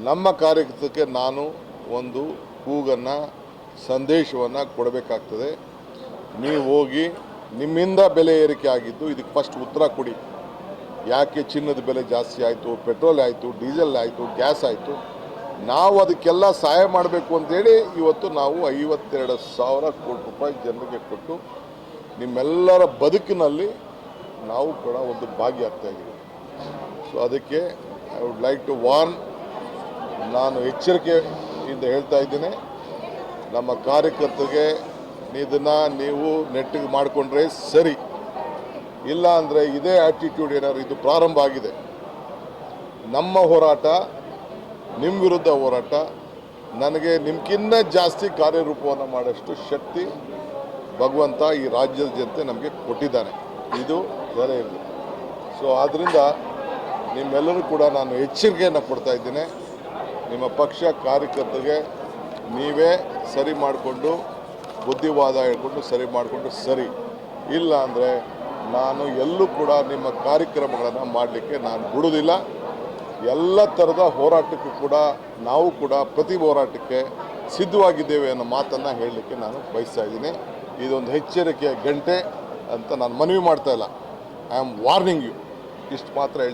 ನಮ್ಮ ಕಾರ್ಯಕರ್ತಕ್ಕೆ ನಾನು ಒಂದು ಕೂಗನ್ನು ಸಂದೇಶವನ್ನು ಕೊಡಬೇಕಾಗ್ತದೆ. ನೀವು ಹೋಗಿ ನಿಮ್ಮಿಂದ ಬೆಲೆ ಏರಿಕೆ ಆಗಿದ್ದು ಇದಕ್ಕೆ ಫಸ್ಟ್ ಉತ್ತರ ಕೊಡಿ. ಯಾಕೆ ಚಿನ್ನದ ಬೆಲೆ ಜಾಸ್ತಿ ಆಯಿತು, ಪೆಟ್ರೋಲ್ ಆಯಿತು, ಡೀಸೆಲ್ ಆಯಿತು, ಗ್ಯಾಸ್ ಆಯಿತು, ನಾವು ಅದಕ್ಕೆಲ್ಲ ಸಹಾಯ ಮಾಡಬೇಕು ಅಂತೇಳಿ ಇವತ್ತು ನಾವು 52,000 ಕೋಟಿ ರೂಪಾಯಿ ಜನರಿಗೆ ಕೊಟ್ಟು ನಿಮ್ಮೆಲ್ಲರ ಬದುಕಿನಲ್ಲಿ ನಾವು ಕೂಡ ಒಂದು ಭಾಗಿಯಾಗ್ತಾಯಿದ್ದೀವಿ. ಸೊ ಅದಕ್ಕೆ I would like to warn, ನಾನು ಎಚ್ಚರಿಕೆಯಿಂದ ಹೇಳ್ತಾ ಇದ್ದೀನಿ, ನಮ್ಮ ಕಾರ್ಯಕರ್ತರಿಗೆ ಇದನ್ನು ನೀವು ನೆಟ್ಟಿಗೆ ಮಾಡಿಕೊಂಡ್ರೆ ಸರಿ, ಇಲ್ಲ ಅಂದರೆ ಇದೇ ಆ್ಯಟಿಟ್ಯೂಡ್ ಏನಾದ್ರು ಇದು ಪ್ರಾರಂಭ ಆಗಿದೆ, ನಮ್ಮ ಹೋರಾಟ ನಿಮ್ಮ ವಿರುದ್ಧ ಹೋರಾಟ, ನನಗೆ ನಿಮ್ಗಿನ್ನ ಜಾಸ್ತಿ ಕಾರ್ಯರೂಪವನ್ನು ಮಾಡೋಷ್ಟು ಶಕ್ತಿ ಭಗವಂತ ಈ ರಾಜ್ಯದ ಜನತೆ ನಮಗೆ ಕೊಟ್ಟಿದ್ದಾನೆ. ಇದು ಬೇರೆ ಇಲ್ಲ. ಸೊ ಆದ್ದರಿಂದ ನಿಮ್ಮೆಲ್ಲರೂ ಕೂಡ ನಾನು ಎಚ್ಚರಿಕೆಯನ್ನು ಕೊಡ್ತಾ ಇದ್ದೀನಿ. ನಿಮ್ಮ ಪಕ್ಷ ಕಾರ್ಯಕರ್ತರಿಗೆ ನೀವೇ ಸರಿ ಮಾಡಿಕೊಂಡು ಬುದ್ಧಿವಾದ ಹೇಳ್ಕೊಂಡು ಸರಿ ಮಾಡಿಕೊಂಡು ಸರಿ, ಇಲ್ಲ ಅಂದರೆ ನಾನು ಎಲ್ಲೂ ಕೂಡ ನಿಮ್ಮ ಕಾರ್ಯಕ್ರಮಗಳನ್ನು ಮಾಡಲಿಕ್ಕೆ ನಾನು ಬಿಡೋದಿಲ್ಲ. ಎಲ್ಲ ಥರದ ಹೋರಾಟಕ್ಕೂ ಕೂಡ ನಾವು ಕೂಡ ಪ್ರತಿ ಹೋರಾಟಕ್ಕೆ ಸಿದ್ಧವಾಗಿದ್ದೇವೆ ಅನ್ನೋ ಮಾತನ್ನು ಹೇಳಲಿಕ್ಕೆ ನಾನು ಬಯಸ್ತಾ ಇದ್ದೀನಿ. ಇದೊಂದು ಎಚ್ಚರಿಕೆಯ ಗಂಟೆ ಅಂತ ನಾನು ಮನವಿ ಮಾಡ್ತಾ ಇಲ್ಲ. ಐ ಆಮ್ ವಾರ್ನಿಂಗ್ ಯು, ಇಷ್ಟು ಮಾತ್ರ ಹೇಳ್ತೀನಿ.